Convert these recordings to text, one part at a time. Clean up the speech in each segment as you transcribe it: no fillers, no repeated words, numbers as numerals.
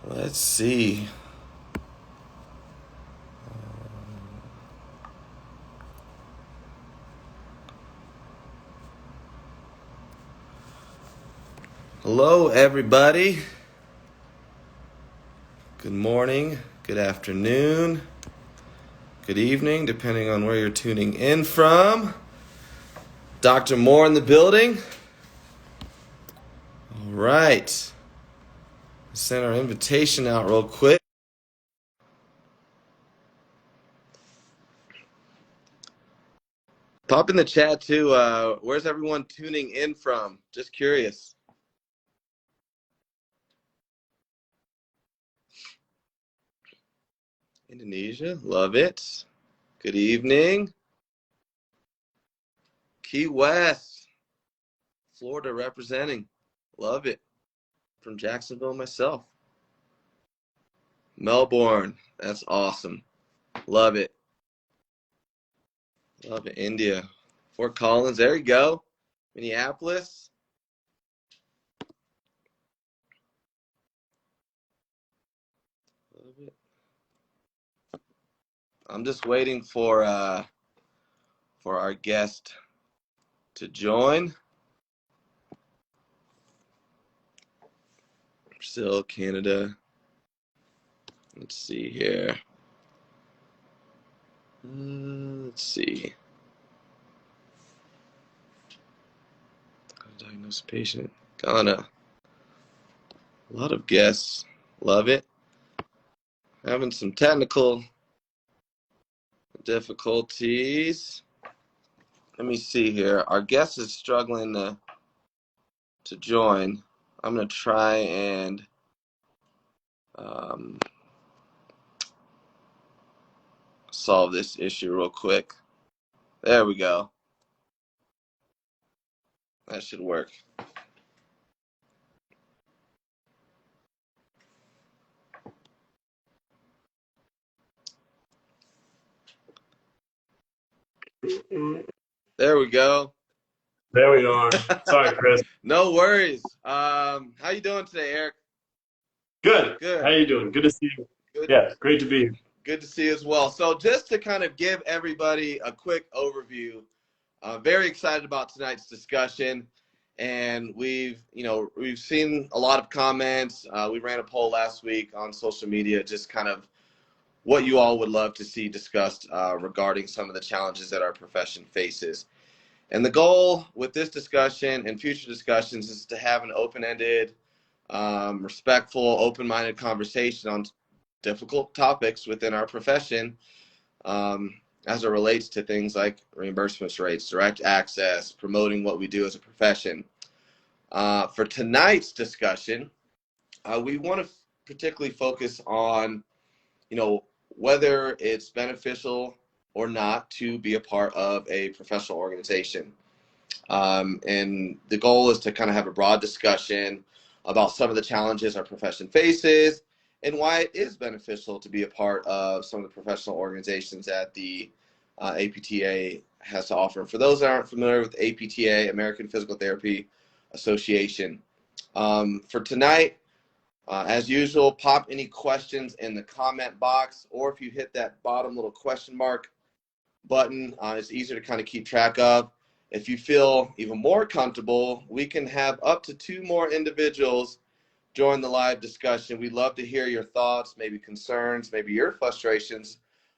Let's see. Hello, everybody. Good morning, good afternoon, good evening, depending on where you're tuning in from. Dr. Moore in the building. All right. Send our invitation out real quick. Pop in the chat too. Where's everyone tuning in from? Just curious. Indonesia, love it. Good evening. Key West, Florida representing. Love it. From Jacksonville myself. Melbourne, that's awesome. Love it. Love it. India. Fort Collins, there you go. Minneapolis. Love it. I'm just waiting for our guest to join. Brazil, Canada. Let's see here. Let's see. Diagnose patient. Ghana. A lot of guests. Love it. Having some technical difficulties. Let me see here. Our guest is struggling to join. I'm going to try and solve this issue real quick. There we go. That should work. There we go. There we are. Sorry, Chris. No worries. How you doing today, Eric? Good. Good. How you doing? Good to see you. Good. Yeah, great to be here. Good to see you as well. So just to kind of give everybody a quick overview, very excited about tonight's discussion. And we've seen a lot of comments. We ran a poll last week on social media, just kind of what you all would love to see discussed regarding some of the challenges that our profession faces. And the goal with this discussion and future discussions is to have an open-ended, respectful, open-minded conversation on difficult topics within our profession as it relates to things like reimbursement rates, direct access, promoting what we do as a profession. For tonight's discussion, we want to particularly focus on, whether it's beneficial or not to be a part of a professional organization. And the goal is to kind of have a broad discussion about some of the challenges our profession faces and why it is beneficial to be a part of some of the professional organizations that the APTA has to offer. For those that aren't familiar with APTA, American Physical Therapy Association, for tonight, as usual, pop any questions in the comment box, or if you hit that bottom little question mark button, it's easier to kind of keep track of. If you feel even more comfortable, we can have up to 2 more individuals join the live discussion. We'd love to hear your thoughts, maybe concerns, maybe your frustrations,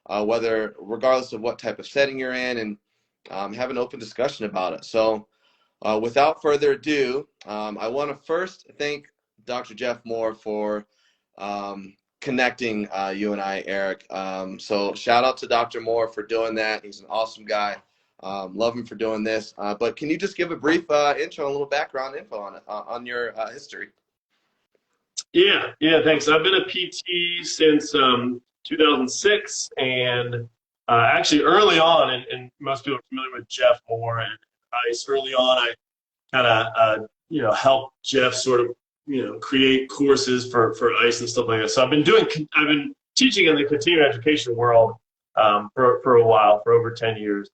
regardless of what type of setting you're in, and have an open discussion about it. So without further ado, I want to first thank Dr. Jeff Moore for connecting you and I, Eric. So shout out to Dr. Moore for doing that. He's an awesome guy. Love him for doing this. But can you just give a brief intro, a little background info on it, on your history? Yeah, thanks. I've been a PT since 2006, and actually early on, and most people are familiar with Jeff Moore and ICE. Early on, I kind of helped Jeff sort of create courses for ICE and stuff like that. So I've been teaching in the continuing education world for a while, for over 10 years,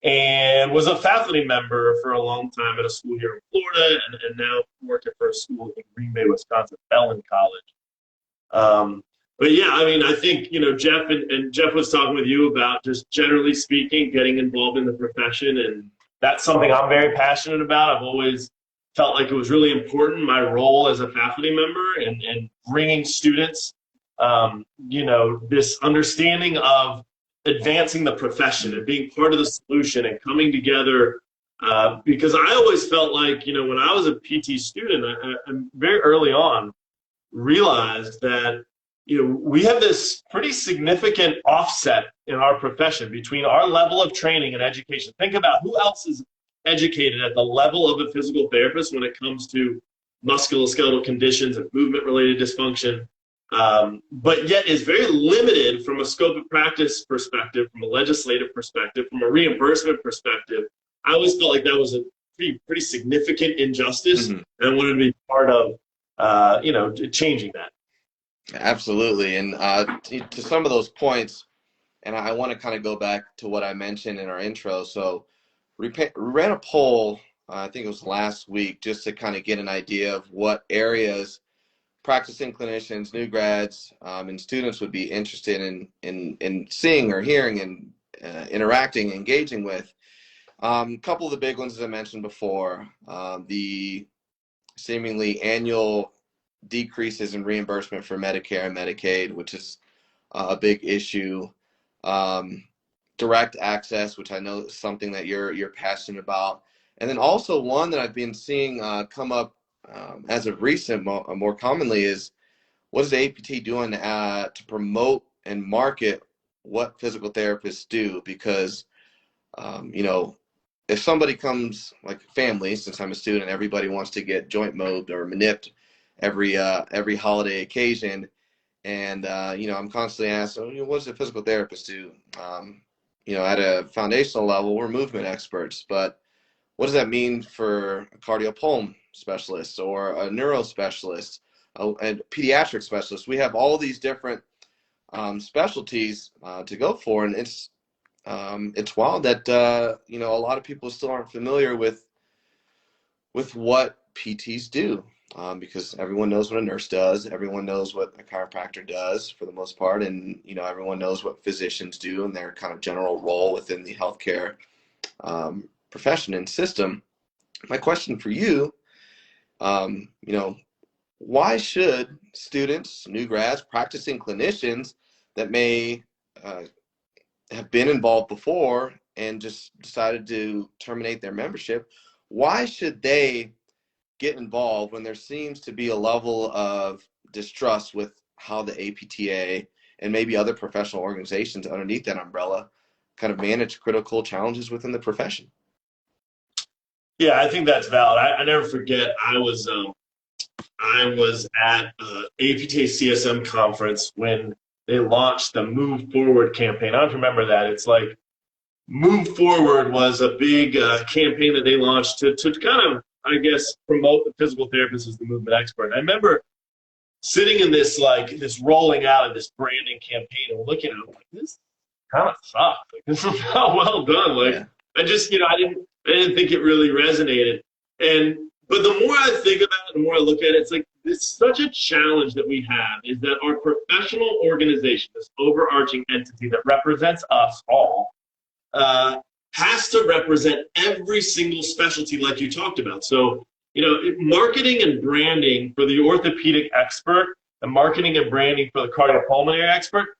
and was a faculty member for a long time at a school here in Florida, and now working for a school in Green Bay, Wisconsin, Bellin College. But yeah, I mean, I think, Jeff and Jeff was talking with you about just generally speaking, getting involved in the profession. And that's something I'm very passionate about. I've always felt like it was really important, my role as a faculty member and bringing students, this understanding of advancing the profession and being part of the solution and coming together. Because I always felt like, when I was a PT student, I very early on realized that we have this pretty significant offset in our profession between our level of training and education. Think about who else is educated at the level of a physical therapist when it comes to musculoskeletal conditions and movement-related dysfunction, but yet is very limited from a scope of practice perspective, from a legislative perspective, from a reimbursement perspective. I always felt like that was a pretty significant injustice, and I wanted to be part of changing that. Absolutely. And to some of those points, and I want to kind of go back to what I mentioned in our intro. So we ran a poll, I think it was last week, just to kind of get an idea of what areas practicing clinicians, new grads, and students would be interested in seeing or hearing and interacting, engaging with. A couple of the big ones, as I mentioned before, the seemingly annual decreases in reimbursement for Medicare and Medicaid, which is a big issue. Direct access, which I know is something that you're passionate about. And then also one that I've been seeing come up as of recent more commonly is, what is the APT doing to promote and market what physical therapists do? Because, if somebody comes, like family, since I'm a student, everybody wants to get joint mobed or manipped every holiday occasion. And, I'm constantly asked, what does a physical therapist do? At a foundational level, we're movement experts, but what does that mean for a cardiopulm specialist or a neuro specialist, a pediatric specialist? We have all these different specialties to go for, and it's wild that a lot of people still aren't familiar with what PTs do, because everyone knows what a nurse does, everyone knows what a chiropractor does for the most part, and everyone knows what physicians do and their kind of general role within the healthcare profession and system. My question for you, why should students, new grads, practicing clinicians that may have been involved before and just decided to terminate their membership, why should they get involved when there seems to be a level of distrust with how the APTA and maybe other professional organizations underneath that umbrella kind of manage critical challenges within the profession? Yeah, I think that's valid. I never forget, I was at APTA CSM conference when they launched the Move Forward campaign. I don't remember that. It's like Move Forward was a big campaign that they launched to kind of, I guess, promote the physical therapist as the movement expert. I remember sitting in this rolling out of this branding campaign and looking at it, like, this kind of sucks. Like, this is not well done. Like, yeah. I didn't think it really resonated. But the more I think about it, the more I look at it, it's like, it's such a challenge that we have, is that our professional organization, this overarching entity that represents us all, has to represent every single specialty like you talked about. So, marketing and branding for the orthopedic expert and marketing and branding for the cardiopulmonary expert,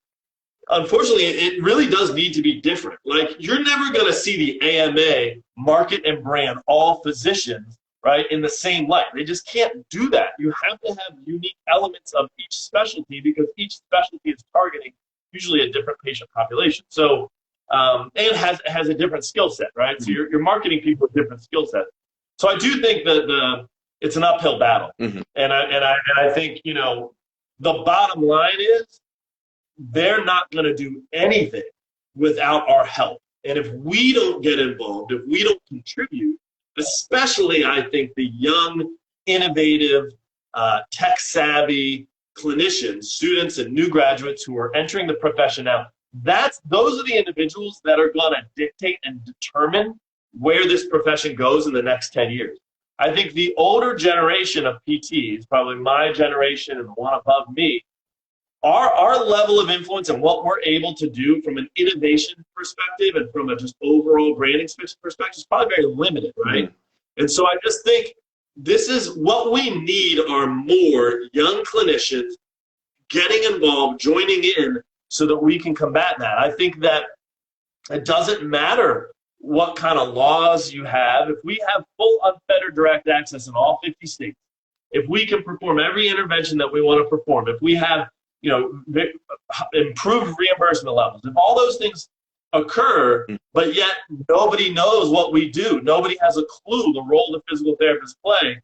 unfortunately, it really does need to be different. Like, you're never going to see the AMA market and brand all physicians, right, in the same light. They just can't do that. You have to have unique elements of each specialty because each specialty is targeting usually a different patient population. So, and has a different skill set, right? So you're marketing people with different skill sets. So I do think that it's an uphill battle, and I think the bottom line is they're not going to do anything without our help. And if we don't get involved, if we don't contribute, especially I think the young, innovative, tech-savvy clinicians, students, and new graduates who are entering the profession now, those are the individuals that are going to dictate and determine where this profession goes in the next 10 years. I think the older generation of PTs, probably my generation and the one above me, our level of influence and what we're able to do from an innovation perspective and from a just overall branding perspective is probably very limited, right? Mm-hmm. And so I just think this is what we need are more young clinicians getting involved, joining in, so that we can combat that. I think that it doesn't matter what kind of laws you have. If we have full unfettered direct access in all 50 states, if we can perform every intervention that we want to perform, if we have, you know, improved reimbursement levels, if all those things occur, but yet nobody knows what we do, nobody has a clue the role the physical therapists play,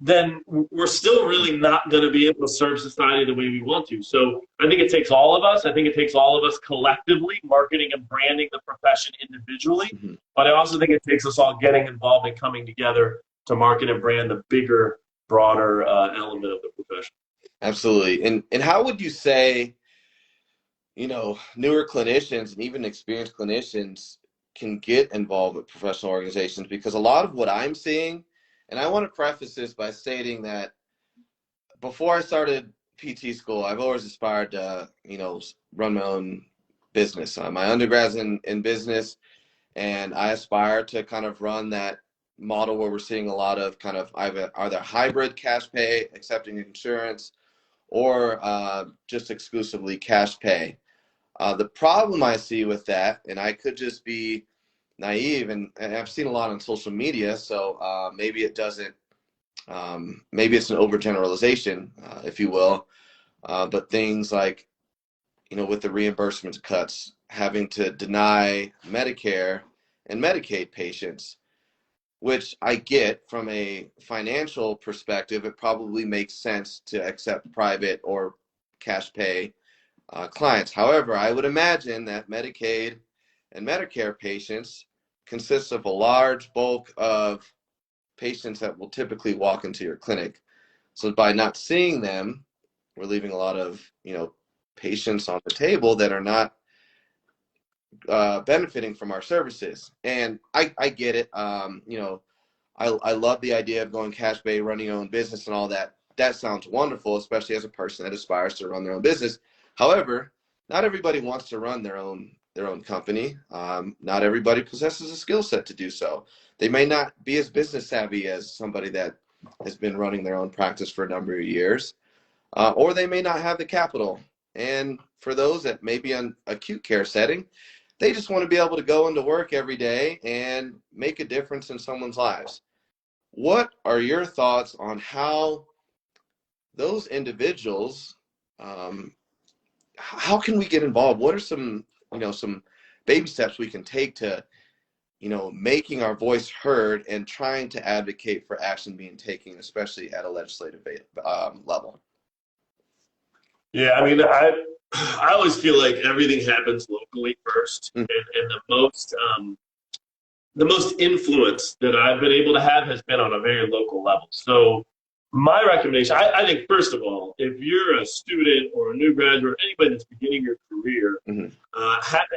then we're still really not going to be able to serve society the way we want to. So I think it takes all of us. I think it takes all of us collectively marketing and branding the profession individually. Mm-hmm. But I also think it takes us all getting involved and coming together to market and brand the bigger, broader element of the profession. Absolutely. And how would you say, you know, newer clinicians and even experienced clinicians can get involved with professional organizations? Because a lot of what I'm seeing, and I want to preface this by stating that before I started PT school, I've always aspired to, you know, run my own business. My undergrad's in business, and I aspire to kind of run that model where we're seeing a lot of kind of either hybrid cash pay, accepting insurance, or just exclusively cash pay. The problem I see with that, and I could just be naive, and I've seen a lot on social media, so maybe it doesn't, maybe it's an overgeneralization, if you will, but things like, you know, with the reimbursement cuts, having to deny Medicare and Medicaid patients, which I get from a financial perspective, it probably makes sense to accept private or cash pay clients. However, I would imagine that Medicaid and Medicare patients consists of a large bulk of patients that will typically walk into your clinic. So by not seeing them, we're leaving a lot of, you know, patients on the table that are not benefiting from our services. And I get it. You know, I love the idea of going cash pay, running your own business and all that. That sounds wonderful, especially as a person that aspires to run their own business. However, not everybody wants to run their own company. Not everybody possesses a skill set to do so. They may not be as business savvy as somebody that has been running their own practice for a number of years, or they may not have the capital. And for those that may be in acute care setting, they just want to be able to go into work every day and make a difference in someone's lives. What are your thoughts on how those individuals, how can we get involved? What are some, you know, some baby steps we can take to, you know, making our voice heard and trying to advocate for action being taken, especially at a legislative level? Yeah, I mean, I always feel like everything happens locally first, and the most influence that I've been able to have has been on a very local level. So my recommendation, I think, first of all, if you're a student or a new graduate, anybody that's beginning your career,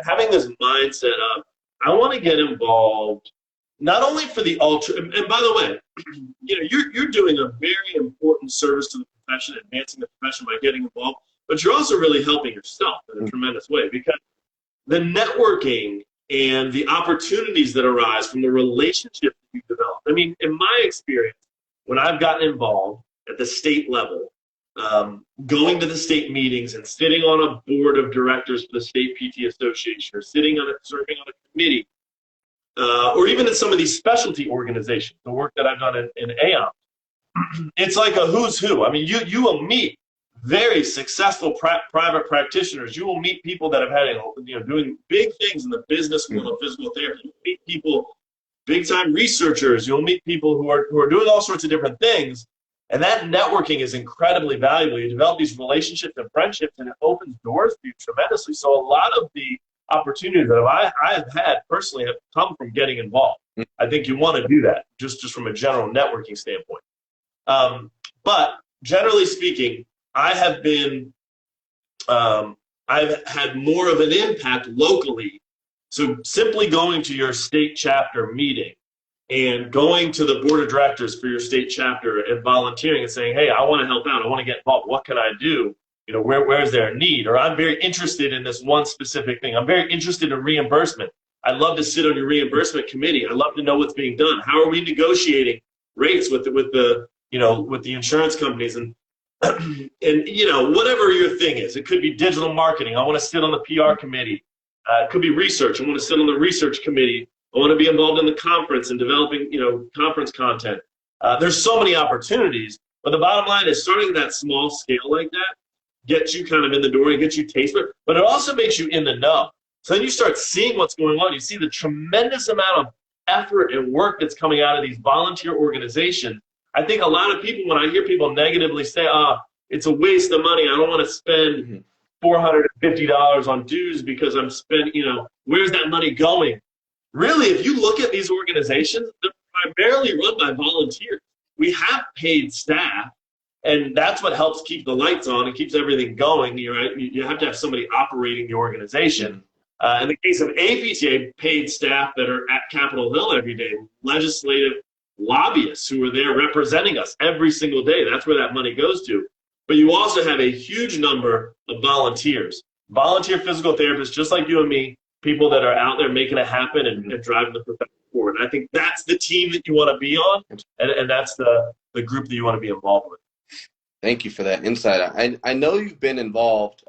having this mindset of, I want to get involved, not only for the ultra, and by the way, you know, you're doing a very important service to the profession, advancing the profession by getting involved, but you're also really helping yourself in a tremendous way, because the networking and the opportunities that arise from the relationship that you develop. I mean, in my experience, when I've gotten involved at the state level, going to the state meetings and sitting on a board of directors for the state PT Association, or serving on a committee, or even in some of these specialty organizations, the work that I've done in AOM, it's like a who's who. I mean, you will meet very successful private practitioners. You will meet people that have had, you know, doing big things in the business world of physical therapy. You'll meet people, big time researchers. You'll meet people who are doing all sorts of different things. And that networking is incredibly valuable. You develop these relationships and friendships, and it opens doors for you tremendously. So a lot of the opportunities that I've had personally have come from getting involved. I think you want to do that just from a general networking standpoint. But generally speaking, I've had more of an impact locally. So simply going to your state chapter meeting and going to the board of directors for your state chapter and volunteering and saying, hey, I want to help out, I want to get involved, what can I do? where is there a need? Or I'm very interested in this one specific thing. I'm very interested in reimbursement. I'd love to sit on your reimbursement committee. I'd love to know what's being done. How are we negotiating rates with the insurance companies and whatever your thing is. It could be digital marketing. I want to sit on the PR committee. It could be research. I want to sit on the research committee. I want to be involved in the conference and developing, conference content. There's so many opportunities, but the bottom line is starting that small scale like that gets you kind of in the door and gets you taste it, but it also makes you in the know. So then you start seeing what's going on. You see the tremendous amount of effort and work that's coming out of these volunteer organizations. I think a lot of people, when I hear people negatively say, it's a waste of money, I don't want to spend $450 on dues because I'm spending, where's that money going? Really, if you look at these organizations, they're primarily run by volunteers. We have paid staff, and that's what helps keep the lights on and keeps everything going. You have to have somebody operating the organization. In the case of APTA, paid staff that are at Capitol Hill every day, legislative lobbyists who are there representing us every single day. That's where that money goes to. But you also have a huge number of volunteers, volunteer physical therapists, just like you and me, people that are out there making it happen and driving the profession forward. And I think that's the team that you want to be on, and that's the group that you want to be involved with. Thank you for that insight. I know you've been involved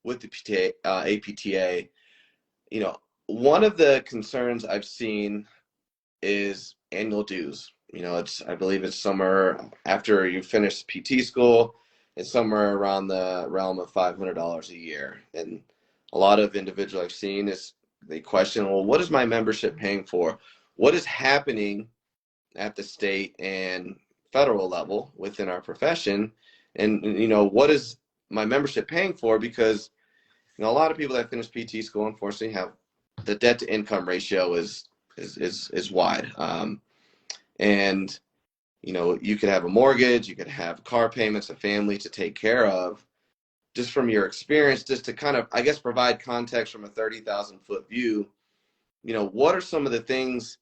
with the APTA. One of the concerns I've seen is annual dues. I believe it's somewhere after you finish PT school, it's somewhere around the realm of $500 a year. And a lot of individuals I've seen is they question, well, what is my membership paying for? What is happening at the state and federal level within our profession? And, what is my membership paying for? Because, a lot of people that finish PT school, unfortunately, have the debt to income ratio is wide. And, you could have a mortgage, you could have car payments, a family to take care of. Just from your experience, just to kind of, I guess, provide context from a 30,000-foot view, what are some of the things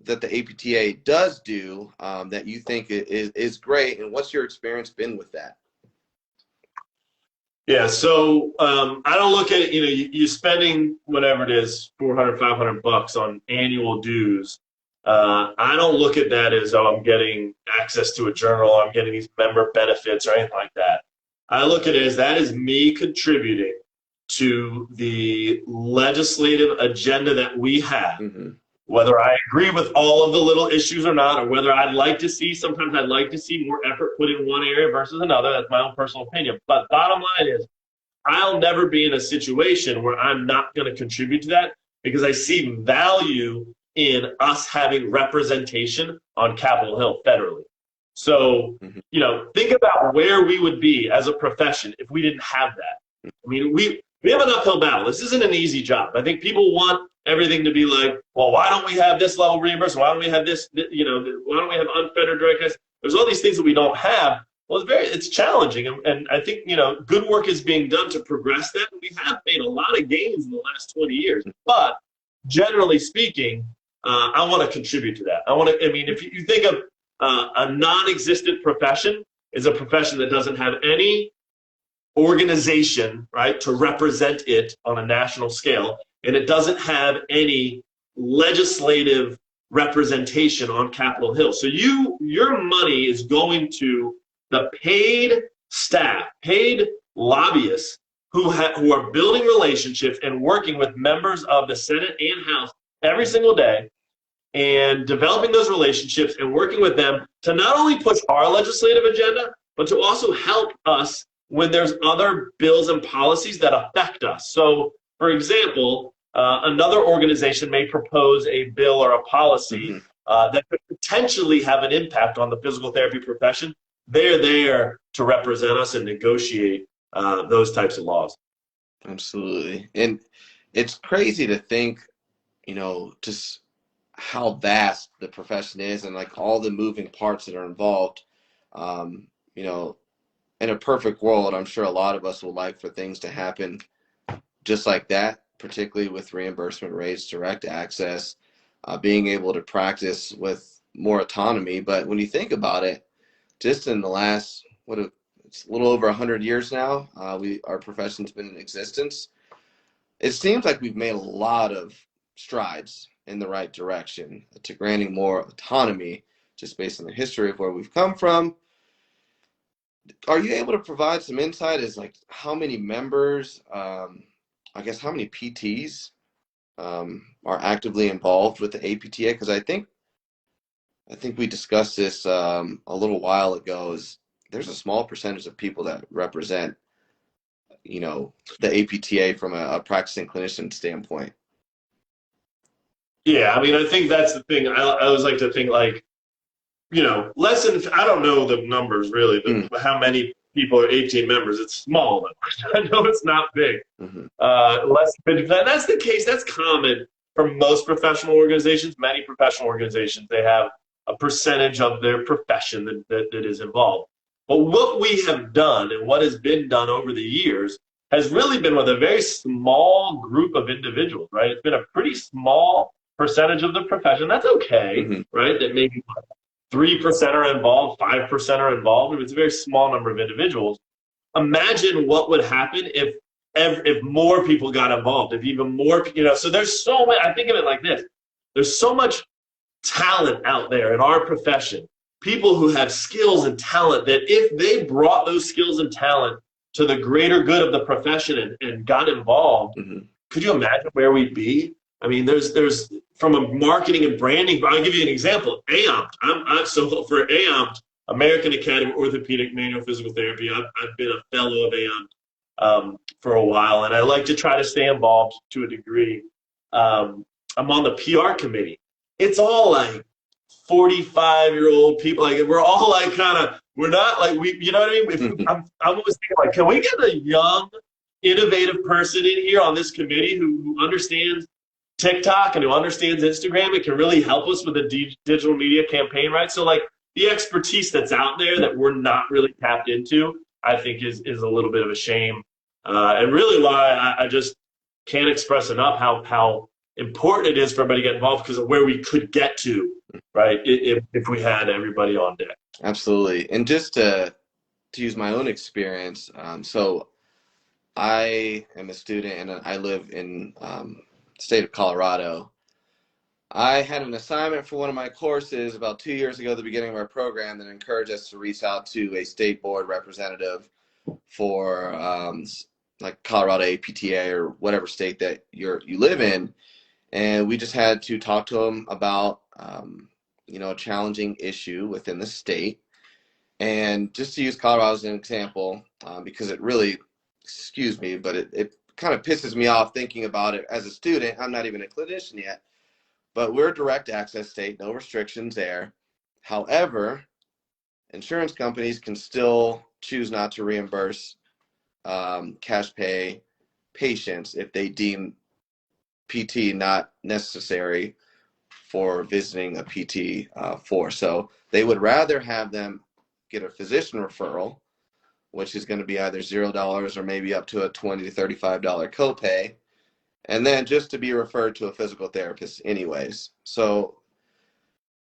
that the APTA does do that you think is great, and what's your experience been with that? Yeah, so I don't look at it, you spending whatever it is, $400, $500 on annual dues. I don't look at that as, I'm getting access to a journal, I'm getting these member benefits or anything like that. I look at it as that is me contributing to the legislative agenda that we have, whether I agree with all of the little issues or not, or whether sometimes I'd like to see more effort put in one area versus another. That's my own personal opinion. But bottom line is, I'll never be in a situation where I'm not going to contribute to that because I see value in us having representation on Capitol Hill federally. So, think about where we would be as a profession if we didn't have that. I mean, we have an uphill battle. This isn't an easy job. I think people want everything to be like, well, why don't we have this level of reimbursement? Why don't we have this, why don't we have unfettered direct access? There's all these things that we don't have. Well, it's challenging. And I think, good work is being done to progress that. And we have made a lot of gains in the last 20 years. But generally speaking, I want to contribute to that. If you think of a non-existent profession is a profession that doesn't have any organization, right, to represent it on a national scale, and it doesn't have any legislative representation on Capitol Hill. So your money is going to the paid staff, paid lobbyists who are building relationships and working with members of the Senate and House every single day and developing those relationships and working with them to not only push our legislative agenda, but to also help us when there's other bills and policies that affect us. So, for example, another organization may propose a bill or a policy that could potentially have an impact on the physical therapy profession. They're there to represent us and negotiate those types of laws. Absolutely. And it's crazy to think, just how vast the profession is and like all the moving parts that are involved. In a perfect world, I'm sure a lot of us would like for things to happen just like that, particularly with reimbursement rates, direct access, being able to practice with more autonomy. But when you think about it, just in the last, it's a little over 100 years now. Our profession's been in existence. It seems like we've made a lot of strides in the right direction to granting more autonomy just based on the history of where we've come from. Are you able to provide some insight as like how many members, I guess how many PTs are actively involved with the APTA? Because I think we discussed this a little while ago. Is there's a small percentage of people that represent, the APTA from a practicing clinician standpoint. Yeah, I mean, I think that's the thing. I always like to think like, less than, I don't know the numbers really, how many people are 18 members. It's small numbers. I know it's not big. Mm-hmm. Less than 50%. That's the case. That's common for most professional organizations. Many professional organizations, they have a percentage of their profession that is involved. But what we have done and what has been done over the years has really been with a very small group of individuals, right? It's been a pretty small percentage of the profession. That's okay, Mm-hmm. right? That maybe 3% are involved, 5% are involved. It's a very small number of individuals. Imagine what would happen if more people got involved, if even more, so there's so much, I think of it like this. There's so much talent out there in our profession, people who have skills and talent that if they brought those skills and talent to the greater good of the profession and got involved, Mm-hmm. could you imagine where we'd be? I mean, there's from a marketing and branding, I'll give you an example. AOMT. So for AOMT, American Academy of Orthopedic Manual Physical Therapy, I've been a fellow of AOMT for a while, and I like to try to stay involved to a degree. I'm on the PR committee. It's all like 45-year-old people. Like we're all like we're not like you know what I mean? I'm always thinking like, can we get a young, innovative person in here on this committee who understands TikTok and who understands Instagram and can really help us with a digital media campaign, right? So like the expertise that's out there that we're not really tapped into, I think is a little bit of a shame. And really why I just can't express enough how important it is for everybody to get involved because of where we could get to, right, if we had everybody on deck. Absolutely. And just to use my own experience, so I am a student and I live in the state of Colorado. I had an assignment for one of my courses about 2 years ago at the beginning of our program that encouraged us to reach out to a state board representative for like Colorado APTA or whatever state that you live in. And we just had to talk to them about, a challenging issue within the state. And just to use Colorado as an example, because it really, excuse me, but it kind of pisses me off thinking about it as a student. I'm not even a clinician yet, but we're a direct access state, no restrictions there. However, insurance companies can still choose not to reimburse cash pay patients if they deem PT not necessary for visiting a PT for. So they would rather have them get a physician referral, which is going to be either $0 or maybe up to a $20 to $35 copay, and then just to be referred to a physical therapist anyways. So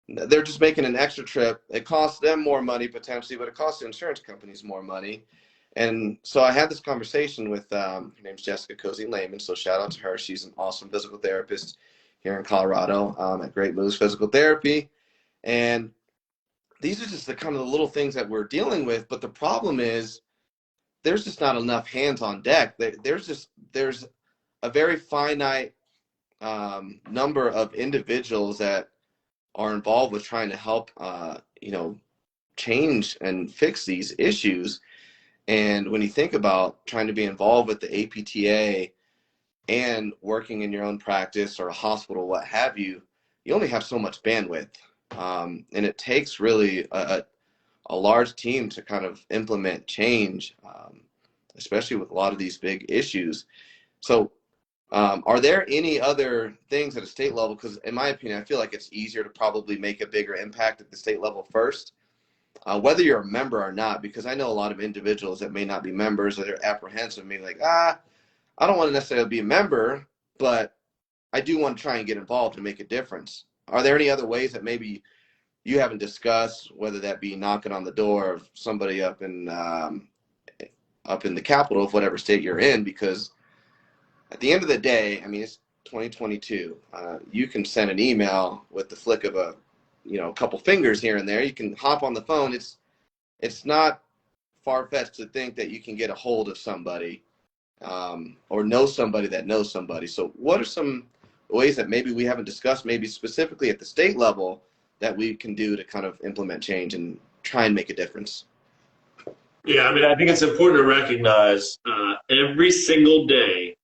they're just making an extra trip. It costs them more money potentially, but it costs the insurance companies more money. And so I had this conversation with, her name's Jessica Cozy-Lehman, so shout out to her. She's an awesome physical therapist here in Colorado at Great Moves Physical Therapy. And these are just the kind of the little things that we're dealing with. But the problem is there's just not enough hands on deck. There's a very finite number of individuals that are involved with trying to help, change and fix these issues. And when you think about trying to be involved with the APTA and working in your own practice or a hospital, what have you, you only have so much bandwidth. And it takes really a large team to kind of implement change, especially with a lot of these big issues. So are there any other things at a state level? Because in my opinion, I feel like it's easier to probably make a bigger impact at the state level first. Whether you're a member or not, because I know a lot of individuals that may not be members or they're apprehensive, maybe like, I don't want to necessarily be a member, but I do want to try and get involved and make a difference. Are there any other ways that maybe you haven't discussed, whether that be knocking on the door of somebody up in up in the capital of whatever state you're in, because at the end of the day, I mean, it's 2022. You can send an email with the flick of a couple fingers here and there. You can hop on the phone. It's not far-fetched to think that you can get a hold of somebody or know somebody that knows somebody. So what are some ways that maybe we haven't discussed, maybe specifically at the state level, that we can do to kind of implement change and try and make a difference? Yeah, I mean, I think it's important to recognize every single day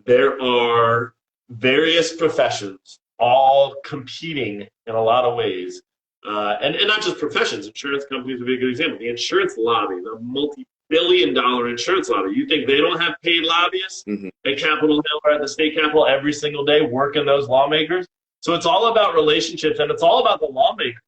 there are various professions all competing in a lot of ways. And not just professions. Insurance companies would be a good example. The insurance lobby, the multi-billion-dollar insurance lobby. You think they don't have paid lobbyists at Capitol Hill or at the state capitol every single day working those lawmakers? So it's all about relationships, and it's all about the lawmakers.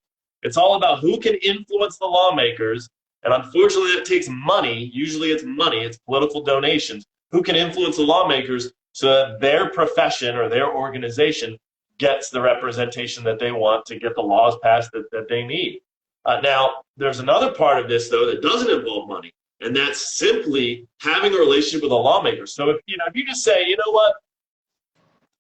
It's all about who can influence the lawmakers. And unfortunately, it takes money. Usually it's money. It's political donations. Who can influence the lawmakers so that their profession or their organization gets the representation that they want to get the laws passed that they need. Now, there's another part of this, though, that doesn't involve money, and that's simply having a relationship with a lawmaker. So if you just say, you know what,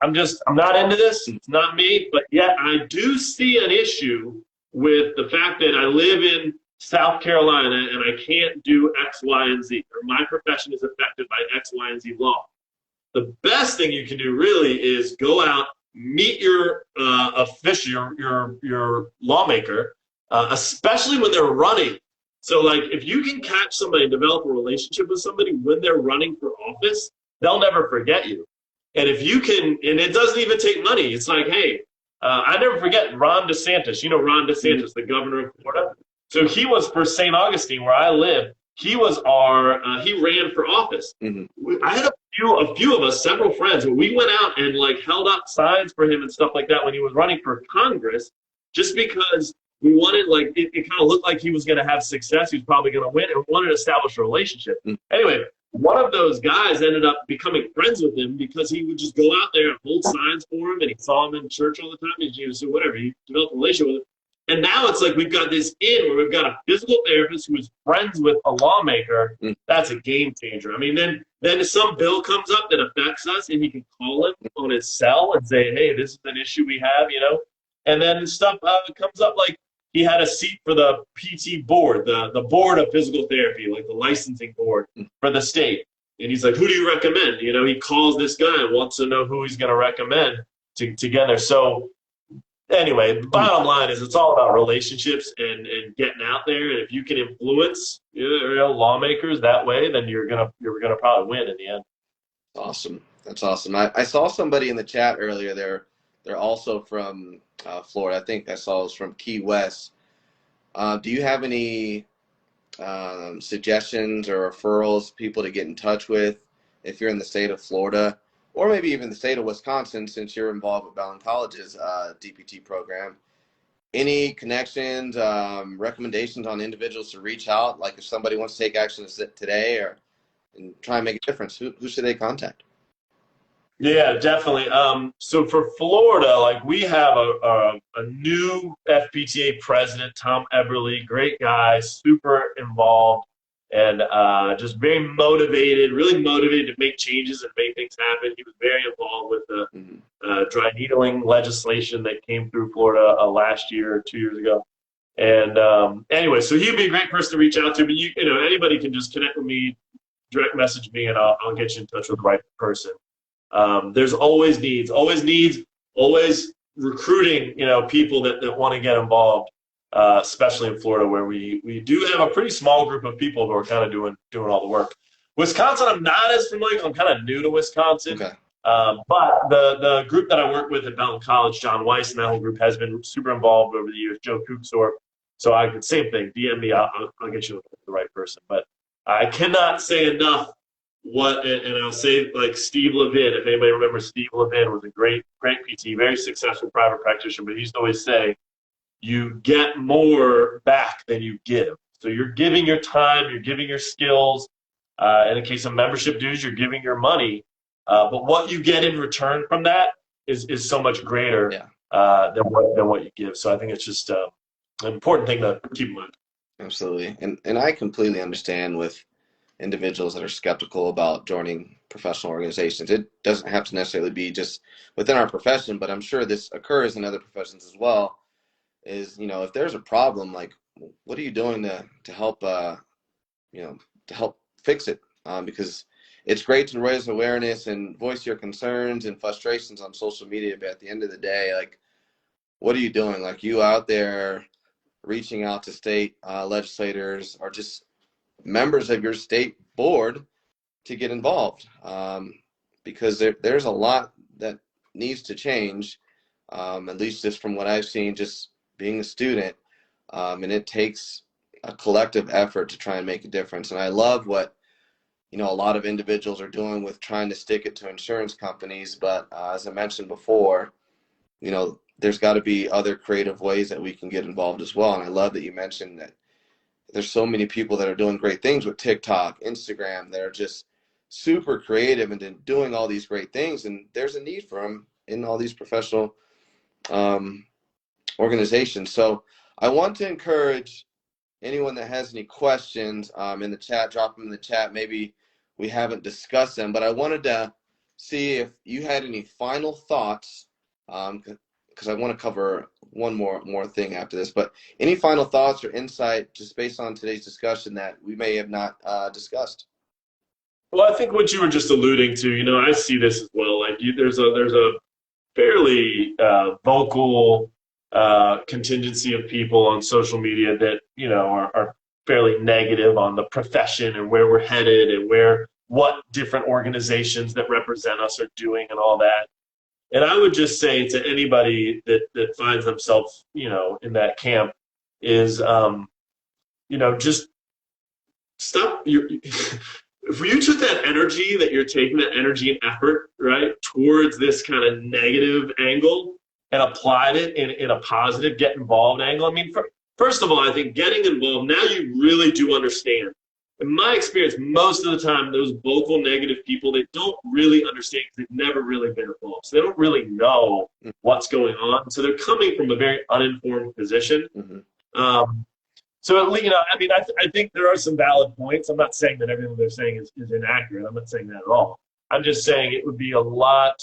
I'm not into this, it's not me, but yet I do see an issue with the fact that I live in South Carolina and I can't do X, Y, and Z, or my profession is affected by X, Y, and Z law. The best thing you can do really is go out, meet your official, your lawmaker, especially when they're running. So, like, if you can catch somebody and develop a relationship with somebody when they're running for office, they'll never forget you. And if you can, and it doesn't even take money. It's like, hey, I never forget Ron DeSantis. You know Ron DeSantis, the governor of Florida? So he was for St. Augustine, where I live. He was he ran for office. I had a few of us, several friends, we went out and like held up signs for him and stuff like that when he was running for Congress, just because we wanted, like, it kind of looked like he was going to have success. He was probably going to win, and we wanted to establish a relationship. Anyway, one of those guys ended up becoming friends with him because he would just go out there and hold signs for him, and he saw him in church all the time. He would do whatever. He developed a relationship with him. And now it's like we've got this where we've got a physical therapist who is friends with a lawmaker. That's a game changer. I mean, then if some bill comes up that affects us, and he can call him on his cell and say, hey, this is an issue we have, And then stuff comes up, like he had a seat for the PT board, the board of physical therapy, like the licensing board for the state. And he's like, who do you recommend? He calls this guy and wants to know who he's going to recommend together. So anyway, the bottom line is it's all about relationships and getting out there. And if you can influence lawmakers that way, then you're gonna probably win in the end. Awesome. That's awesome. I saw somebody in the chat earlier. They're also from Florida. I think I saw it was from Key West. Do you have any suggestions or referrals, people to get in touch with if you're in the state of Florida? Or maybe even the state of Wisconsin, since you're involved with Ballin College's DPT program. Any connections, recommendations on individuals to reach out? Like if somebody wants to take action today and try and make a difference, who should they contact? Yeah, definitely. So for Florida, like we have a new FPTA president, Tom Eberly, great guy, super involved. And just very motivated, really motivated to make changes and make things happen. He was very involved with the dry needling legislation that came through Florida last year or 2 years ago. And anyway, so he'd be a great person to reach out to. But anybody can just connect with me, direct message me, and I'll get you in touch with the right person. There's always needs, always recruiting, people that want to get involved. Especially in Florida, where we do have a pretty small group of people who are kind of doing all the work. Wisconsin, I'm not as familiar. I'm kind of new to Wisconsin. Okay. But the group that I work with at Ballin College, John Weiss, and that whole group has been super involved over the years. Joe Kuchsorp. So I could same thing. DM me. I'll get you the right person. But I cannot say enough. And I'll say, like, Steve Levin. If anybody remembers, Steve Levin was a great PT, very successful private practitioner. But he used to always say, you get more back than you give. So you're giving your time, you're giving your skills. In the case of membership dues, you're giving your money. But what you get in return from that is so much greater than what you give. So I think it's just an important thing to keep in mind. Absolutely. And I completely understand with individuals that are skeptical about joining professional organizations. It doesn't have to necessarily be just within our profession, but I'm sure this occurs in other professions as well, is, you know, if there's a problem, like, what are you doing to help, you know, to help fix it? Because it's great to raise awareness and voice your concerns and frustrations on social media, but at the end of the day, like, what are you doing? Like, you out there reaching out to state legislators or just members of your state board to get involved, because there's a lot that needs to change, at least just from what I've seen, just being a student, and it takes a collective effort to try and make a difference. And I love what, you know, a lot of individuals are doing with trying to stick it to insurance companies, but as I mentioned before, you know, there's got to be other creative ways that we can get involved as well. And I love that you mentioned that there's so many people that are doing great things with TikTok, Instagram, that are just super creative and doing all these great things. And there's a need for them in all these professional organizations. So I want to encourage anyone that has any questions in the chat, drop them in the chat. Maybe we haven't discussed them, but I wanted to see if you had any final thoughts, because I want to cover one more thing after this. But any final thoughts or insight just based on today's discussion that we may have not discussed? Well, I think what you were just alluding to, you know, I see this as well. Like, there's a fairly vocal contingency of people on social media that, you know, are fairly negative on the profession and where we're headed and what different organizations that represent us are doing and all that. And I would just say to anybody that finds themselves, you know, in that camp is, you know, just stop. If you took that energy that you're taking, that energy and effort, right, towards this kind of negative angle and applied it in a positive get involved angle. I mean, first of all, I think getting involved, now you really do understand. In my experience, most of the time, those vocal negative people, they don't really understand because they've never really been involved. So they don't really know what's going on. So they're coming from a very uninformed position. Mm-hmm. So at least, you know, I mean, I think there are some valid points. I'm not saying that everything they're saying is inaccurate. I'm not saying that at all. I'm just saying it would be a lot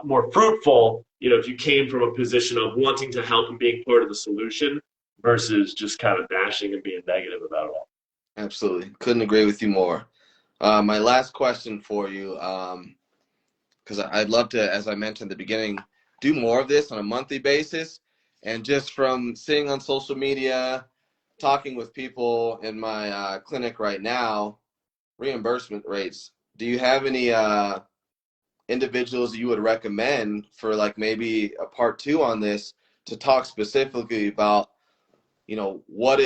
more fruitful, you know, if you came from a position of wanting to help and being part of the solution versus just kind of bashing and being negative about it all. Absolutely. Couldn't agree with you more. My last question for you, because I'd love to, as I mentioned at the beginning, do more of this on a monthly basis. And just from seeing on social media, talking with people in my clinic right now, reimbursement rates, do you have any individuals you would recommend for, like, maybe a part 2 on this, to talk specifically about, you know, what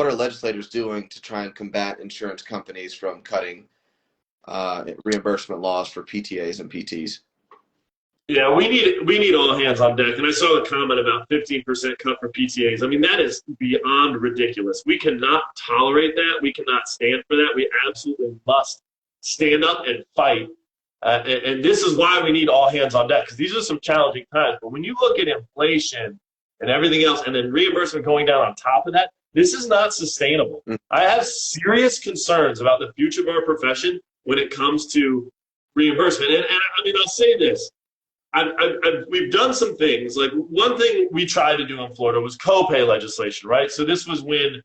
are legislators doing to try and combat insurance companies from cutting reimbursement laws for PTAs and PTs? Yeah, we need all hands on deck. And I saw the comment about 15% cut for PTAs. I mean, that is beyond ridiculous. We cannot tolerate that. We cannot stand for that. We absolutely must stand up and fight. And this is why we need all hands on deck, because these are some challenging times. But when you look at inflation and everything else, and then reimbursement going down on top of that, this is not sustainable. I have serious concerns about the future of our profession when it comes to reimbursement. And I mean, I'll say this. We've done some things. Like, one thing we tried to do in Florida was copay legislation, right? So this was when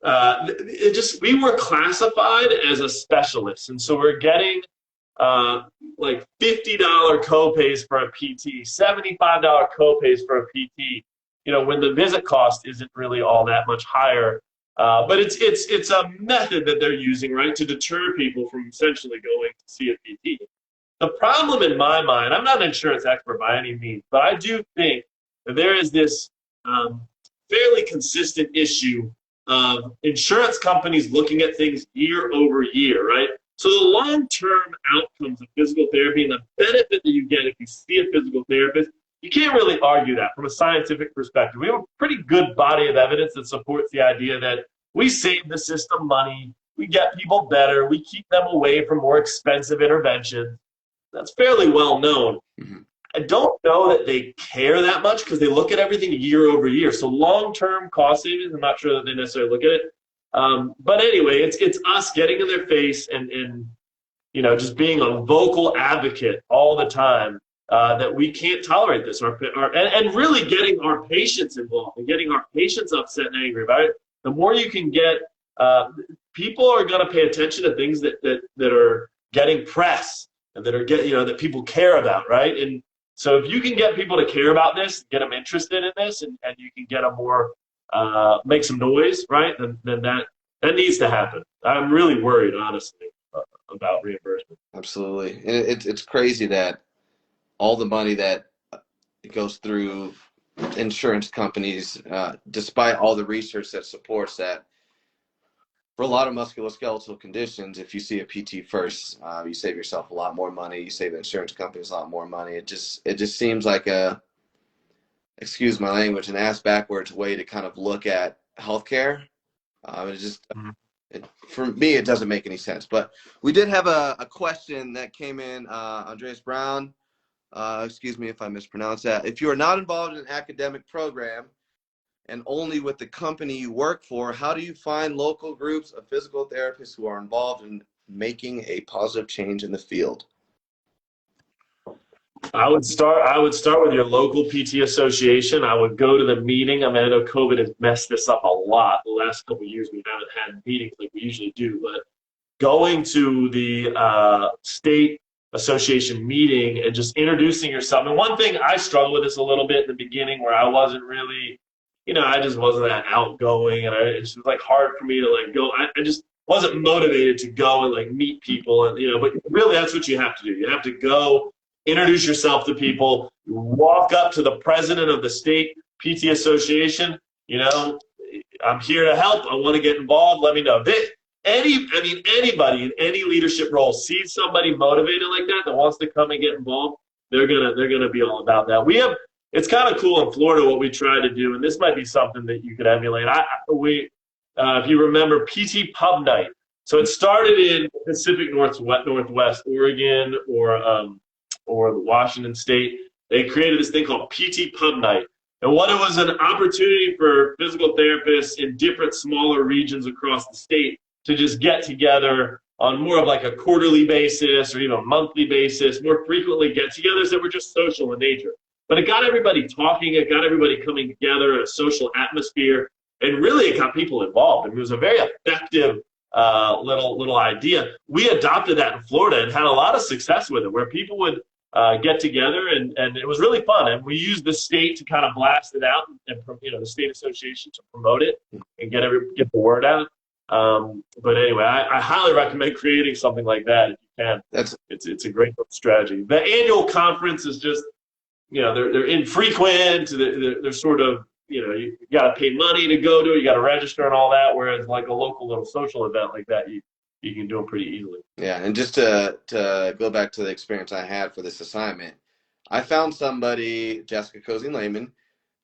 we were classified as a specialist. And so we're getting like $50 copays for a PT, $75 copays for a PT, you know, when the visit cost isn't really all that much higher. But it's a method that they're using, right, to deter people from essentially going to see a PT. The problem in my mind, I'm not an insurance expert by any means, but I do think that there is this fairly consistent issue of insurance companies looking at things year over year, right? So the long-term outcomes of physical therapy and the benefit that you get if you see a physical therapist, you can't really argue that from a scientific perspective. We have a pretty good body of evidence that supports the idea that we save the system money, we get people better, we keep them away from more expensive interventions. That's fairly well known. Mm-hmm. I don't know that they care that much because they look at everything year over year. So long-term cost savings, I'm not sure that they necessarily look at it. But anyway, it's us getting in their face and just being a vocal advocate all the time, that we can't tolerate this, and really getting our patients involved and getting our patients upset and angry about it. The more you can get, people are going to pay attention to things that are getting press and that are that people care about, right? And so if you can get people to care about this, get them interested in this, and you can get them more, make some noise, right? Then that needs to happen. I'm really worried, honestly, about reimbursement. Absolutely. And it's crazy that all the money that goes through insurance companies, despite all the research that supports that, for a lot of musculoskeletal conditions, if you see a PT first, you save yourself a lot more money. You save the insurance companies a lot more money. It just seems like excuse my language, an ass backwards way to kind of look at healthcare. For me, it doesn't make any sense. But we did have a question that came in, Andreas Brown. Excuse me if I mispronounce that. If you are not involved in an academic program and only with the company you work for, how do you find local groups of physical therapists who are involved in making a positive change in the field? I would start with your local PT association. I would go to the meeting. I mean, I know COVID has messed this up a lot. The last couple of years, we haven't had meetings like we usually do, but going to the state association meeting and just introducing yourself. And one thing I struggled with this a little bit in the beginning, where I wasn't really, I just wasn't that outgoing, and it was like hard for me to like go. I just wasn't motivated to go and like meet people, and but really that's what you have to do. You have to go, introduce yourself to people, walk up to the president of the state PT association. I'm here to help. I want to get involved. Let me know. Anybody in any leadership role sees somebody motivated like that wants to come and get involved, they're gonna be all about that. It's kind of cool in Florida what we try to do, and this might be something that you could emulate. If you remember, PT Pub Night. So it started in Pacific Northwest, Oregon, or Washington State. They created this thing called PT Pub Night. And what it was, an opportunity for physical therapists in different smaller regions across the state to just get together on more of like a quarterly basis or even a monthly basis, more frequently get-togethers that were just social in nature. But it got everybody talking, it got everybody coming together in a social atmosphere, and really it got people involved. And it was a very effective little idea. We adopted that in Florida and had a lot of success with it, where people would get together, and it was really fun. And we used the state to kind of blast it out, and the state association to promote it and get the word out. But anyway, I highly recommend creating something like that if you can. It's a great strategy. The annual conference is just, they're infrequent. They're sort of, you got to pay money to go to it. You got to register and all that. Whereas like a local little social event like that, you can do them pretty easily. Yeah, and just to go back to the experience I had for this assignment, I found somebody, Jessica Cozy-Lehman.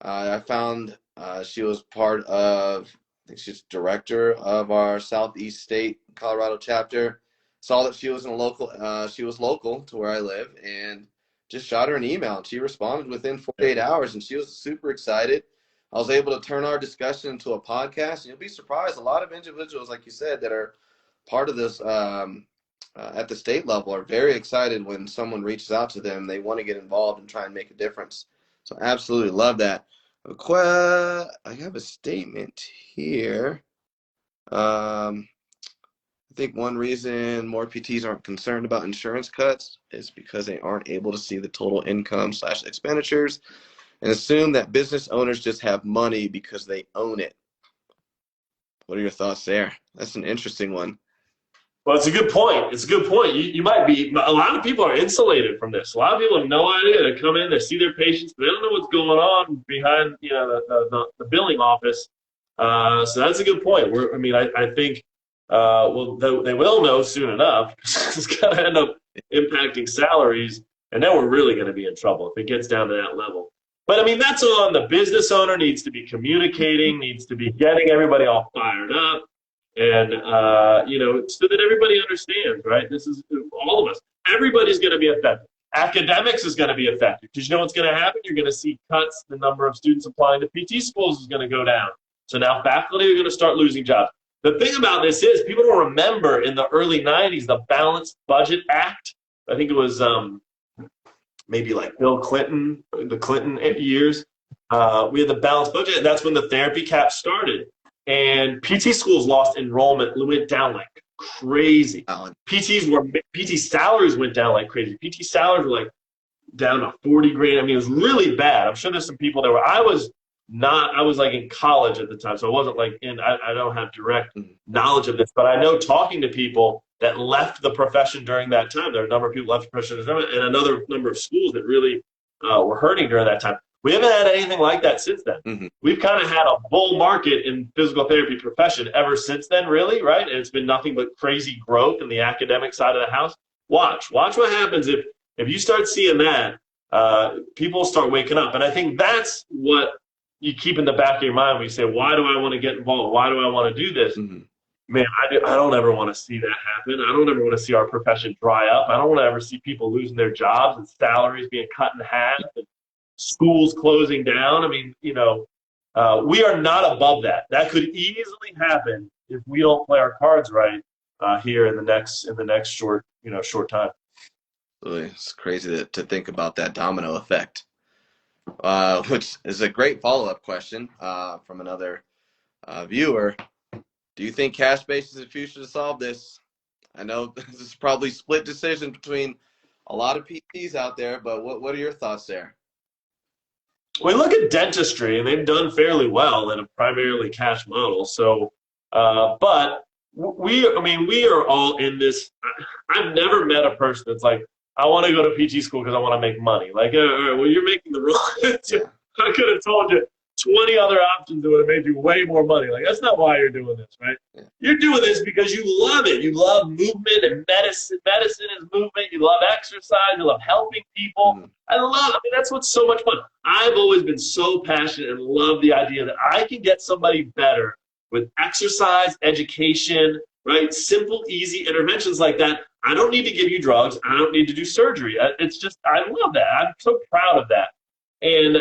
I found she was part of, I think she's director of our Southeast State Colorado chapter. Saw that she was local to where I live, and just shot her an email, and she responded within 48 hours, and she was super excited. I was able to turn our discussion into a podcast, and you'll be surprised. A lot of individuals, like you said, that are part of this at the state level are very excited when someone reaches out to them. They want to get involved and try and make a difference. So absolutely love that. I have a statement here. I think one reason more PTs aren't concerned about insurance cuts is because they aren't able to see the total income / expenditures and assume that business owners just have money because they own it. What are your thoughts there? That's an interesting one. Well, it's a good point. You might be, a lot of people are insulated from this. A lot of people have no idea. They come in, they see their patients, but they don't know what's going on behind, the billing office. So that's a good point. I think, they will know soon enough. It's going to end up impacting salaries, and then we're really going to be in trouble if it gets down to that level. But that's on the business owner. Needs to be communicating, needs to be getting everybody all fired up. And, so that everybody understands, right? This is all of us. Everybody's going to be affected. Academics is going to be affected because you know what's going to happen? You're going to see cuts. The number of students applying to PT schools is going to go down. So now faculty are going to start losing jobs. the thing about this is people don't remember in the early 90s, the Balanced Budget Act. I think it was maybe like Bill Clinton, the Clinton years. We had the balanced budget, and that's when the therapy cap started. And PT schools lost enrollment, went down like crazy. PT salaries went down like crazy. PT salaries were like down to 40 grand. I mean, it was really bad. I'm sure there's some people that were, I was like in college at the time, so I wasn't like I don't have direct knowledge of this, but I know talking to people that left the profession during that time. There are a number of people left the profession and another number of schools that really were hurting during that time. We haven't had anything like that since then. Mm-hmm. We've kind of had a bull market in physical therapy profession ever since then, really, right? And it's been nothing but crazy growth in the academic side of the house. Watch what happens if you start seeing that, people start waking up. And I think that's what you keep in the back of your mind when you say, why do I want to get involved? Why do I want to do this? Mm-hmm. Man, I don't ever want to see that happen. I don't ever want to see our profession dry up. I don't want to ever see people losing their jobs and salaries being cut in half and schools closing down. I mean, we are not above that. That could easily happen if we don't play our cards right here in the next short time. It's crazy to think about that domino effect, which is a great follow-up question from another viewer. Do you think cash-based is the future to solve this? I know this is probably split decision between a lot of PTs out there, but what are your thoughts there? We look at dentistry, and they've done fairly well in a primarily cash model. So, but we are all in this. I've never met a person that's like, I want to go to PT school because I want to make money. Like, all right, well, you're making the wrong. I could have told you 20 other options that would have made you way more money. Like, that's not why you're doing this, right? Yeah. You're doing this because you love it. You love movement and medicine. Medicine is movement. You love exercise. You love helping people. Mm-hmm. That's what's so much fun. I've always been so passionate and love the idea that I can get somebody better with exercise, education, right? Simple, easy interventions like that. I don't need to give you drugs. I don't need to do surgery. It's just, I love that. I'm so proud of that. And,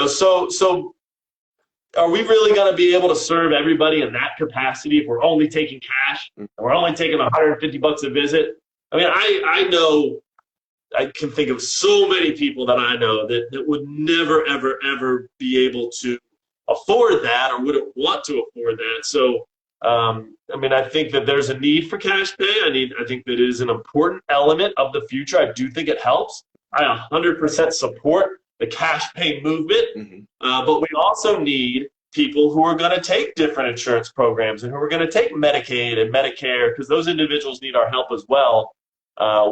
so are we really going to be able to serve everybody in that capacity if we're only taking cash and we're only taking $150 a visit? I mean, I know I can think of so many people that I know that would never, ever, ever be able to afford that or wouldn't want to afford that. So, I think that there's a need for cash pay. I think that it is an important element of the future. I do think it helps. I 100% support the cash pay movement, mm-hmm. But we also need people who are going to take different insurance programs and who are going to take Medicaid and Medicare, because those individuals need our help as well.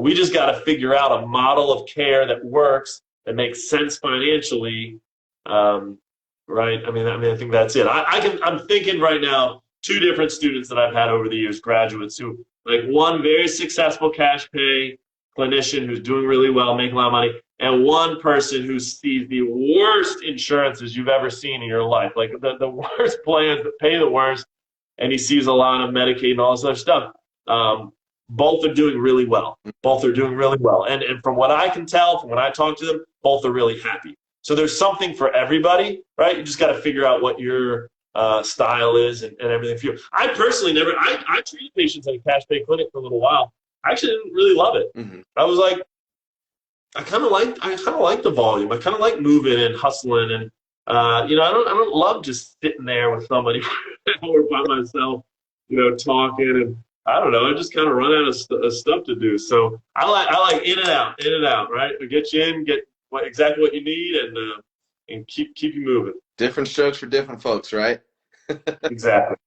We just got to figure out a model of care that works, that makes sense financially, right? I think that's it. I'm thinking right now, 2 different students that I've had over the years, graduates who, like, one very successful cash pay clinician who's doing really well, making a lot of money, and one person who sees the worst insurances you've ever seen in your life, like the worst plans that pay the worst, and he sees a lot of Medicaid and all this other stuff. Both are doing really well. And from what I can tell, from when I talk to them, both are really happy. So there's something for everybody, right? You just got to figure out what your style is and everything for you. I personally I treated patients at a cash pay clinic for a little while. I actually didn't really love it. Mm-hmm. I was like, I kind of like the volume. I kind of like moving and hustling, and I don't love just sitting there with somebody or by myself, talking, and I don't know. I just kind of run out of stuff to do. So I like in and out, right? I get you in, get exactly what you need, and keep you moving. Different strokes for different folks, right? Exactly.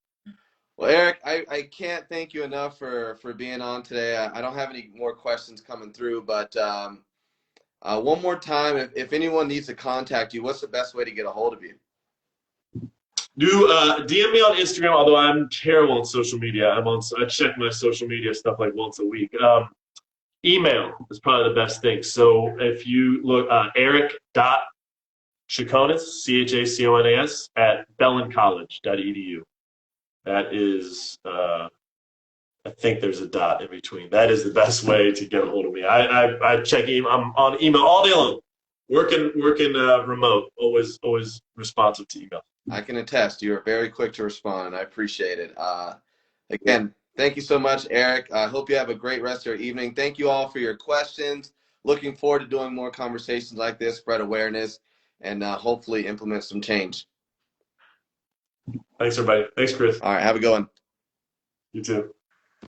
Well, Eric, I can't thank you enough for being on today. I don't have any more questions coming through, but one more time, if anyone needs to contact you, what's the best way to get a hold of you? Do DM me on Instagram, although I'm terrible on social media. I check my social media stuff like once a week. Email is probably the best thing. So if you look, Eric.Chaconas, Chaconas, @bellincollege.edu. That is, I think there's a dot in between. That is the best way to get a hold of me. I check email. I'm on email all day long. Working remote, always responsive to email. I can attest. You are very quick to respond, and I appreciate it. Yeah. Again, thank you so much, Eric. I hope you have a great rest of your evening. Thank you all for your questions. Looking forward to doing more conversations like this, spread awareness, and hopefully implement some change. Thanks, everybody. Thanks, Chris. All right, have a good one. You too.